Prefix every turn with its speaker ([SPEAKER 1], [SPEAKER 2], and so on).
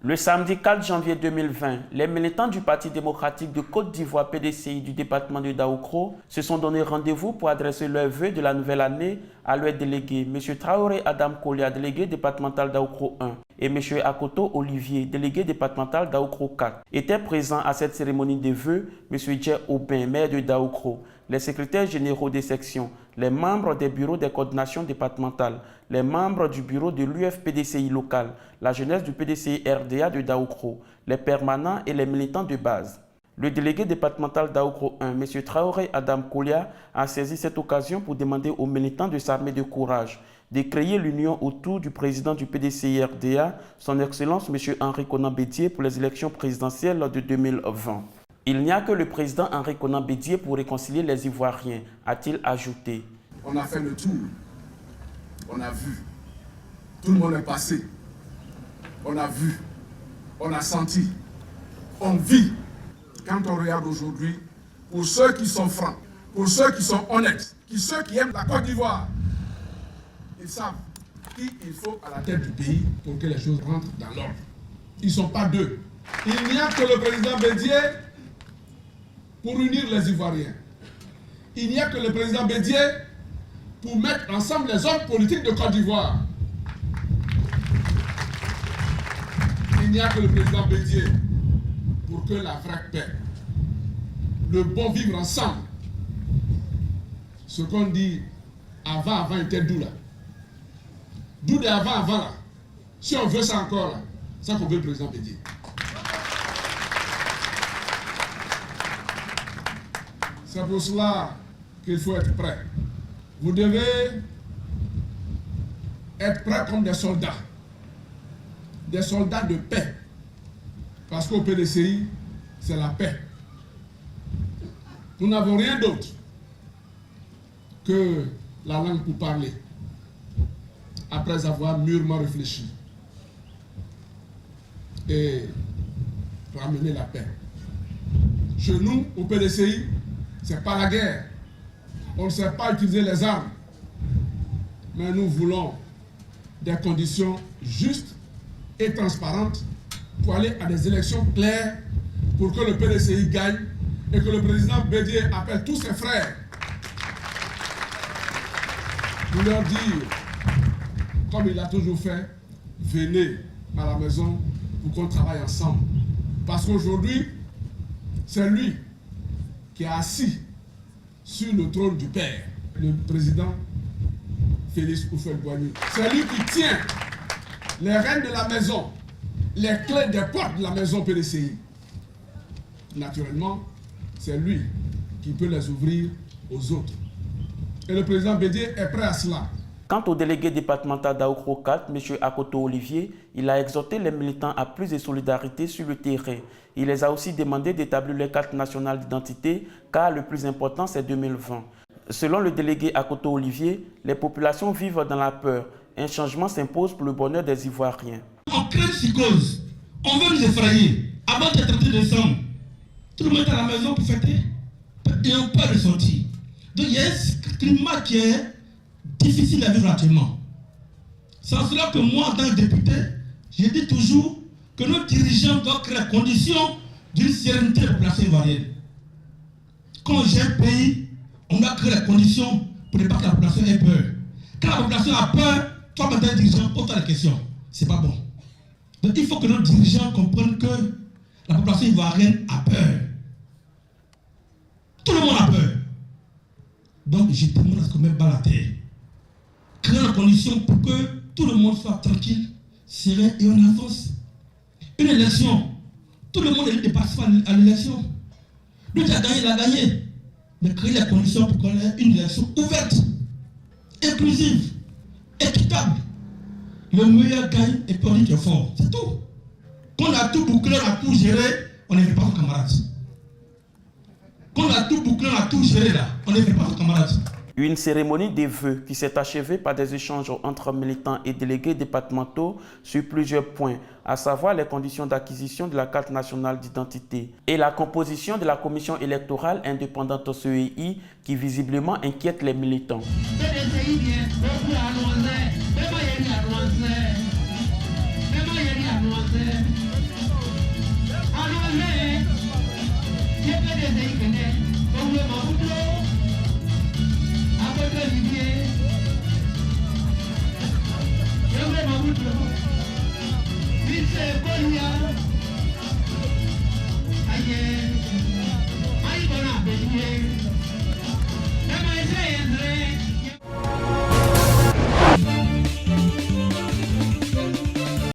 [SPEAKER 1] Le samedi 4 janvier 2020, les militants du Parti démocratique de Côte d'Ivoire PDCI du département de Daoukro se sont donné rendez-vous pour adresser leurs vœux de la nouvelle année à leurs délégués, M. Traoré Adam Kolia, délégué départemental Daoukro 1, et M. Akoto Olivier, délégué départemental Daoukro 4. Étaient présents à cette cérémonie des vœux M. Dje Aubin, maire de Daoukro, les secrétaires généraux des sections, les membres des bureaux des coordinations départementales, les membres du bureau de l'UFPDCI local, la jeunesse du PDCI RDA de Daoukro, les permanents et les militants de base. Le délégué départemental Daoukro 1, M. Traoré Adam Kolia, a saisi cette occasion pour demander aux militants de s'armer de courage, de créer l'union autour du président du PDCI RDA, son Excellence M. Henri Konan Bédié, pour les élections présidentielles de 2020. Il n'y a que le président Henri Konan Bédié pour réconcilier les Ivoiriens, a-t-il ajouté.
[SPEAKER 2] On a fait le tour, on a vu, tout le monde est passé, on a vu, on a senti, on vit. Quand on regarde aujourd'hui, pour ceux qui sont francs, pour ceux qui sont honnêtes, ceux qui aiment la Côte d'Ivoire, ils savent qui il faut à la tête du pays pour que les choses rentrent dans l'ordre. Ils ne sont pas deux. Il n'y a que le président Bédié pour unir les Ivoiriens. Il n'y a que le président Bédié pour mettre ensemble les hommes politiques de Côte d'Ivoire. Il n'y a que le président Bédié pour que la vraie paix, le bon vivre ensemble, ce qu'on dit avant était d'où là. D'où de avant là. Si on veut ça encore là, ça qu'on veut le président Bédié. C'est pour cela qu'il faut être prêt. Vous devez être prêts comme des soldats de paix. Parce qu'au PDCI, c'est la paix. Nous n'avons rien d'autre que la langue pour parler, après avoir mûrement réfléchi et ramener la paix. Chez nous, au PDCI, ce n'est pas la guerre. On ne sait pas utiliser les armes. Mais nous voulons des conditions justes et transparentes pour aller à des élections claires pour que le PDCI gagne et que le président Bédié appelle tous ses frères pour leur dire, comme il a toujours fait, venez à la maison pour qu'on travaille ensemble. Parce qu'aujourd'hui, c'est lui qui est assis sur le trône du Père, le président Félix Houphouët-Boigny. C'est lui qui tient les rênes de la maison, les clés des portes de la maison PDCI. Naturellement, c'est lui qui peut les ouvrir aux autres. Et le président Bédié est prêt à cela.
[SPEAKER 1] Quant au délégué départemental Daoukro 4, M. Akoto Olivier, il a exhorté les militants à plus de solidarité sur le terrain. Il les a aussi demandé d'établir les cartes nationales d'identité, car le plus important, c'est 2020. Selon le délégué Akoto Olivier, les populations vivent dans la peur. Un changement s'impose pour le bonheur des Ivoiriens.
[SPEAKER 3] On crée une psychose. On veut nous effrayer. Avant le 31 décembre, tout le monde est à la maison pour fêter. Et on peut ressortir. Donc il y a un climat qui est difficile à vivre actuellement. C'est en cela que moi, en tant que député, je dis toujours que nos dirigeants doivent créer les conditions d'une sérénité de la population ivoirienne. Quand on gère un pays, on doit créer les conditions pour ne pas que la population ait peur. Quand la population a peur, toi, maintenant, dirigeant, pose-toi la question. C'est pas bon. Donc il faut que nos dirigeants comprennent que la population ivoirienne a peur. Tout le monde a peur. Donc je demande à ce qu'on mette bas la terre. Créer les conditions pour que tout le monde soit tranquille, serein et on avance. Une élection, tout le monde est libre de participer à l'élection. Lui qui a gagné, il a gagné. Mais créer les conditions pour qu'on ait une élection ouverte, inclusive, équitable. Le meilleur gagne et puis on dit qu'il est fort. C'est tout. Quand on a tout bouclé, on a tout géré, on ne fait pas son camarade. Quand on a tout bouclé, on a tout géré là, on ne fait pas son camarade.
[SPEAKER 1] Une cérémonie des vœux qui s'est achevée par des échanges entre militants et délégués départementaux sur plusieurs points, à savoir les conditions d'acquisition de la carte nationale d'identité et la composition de la commission électorale indépendante CEI qui visiblement inquiète les militants.
[SPEAKER 3] Aïe, aïe, bon appétit.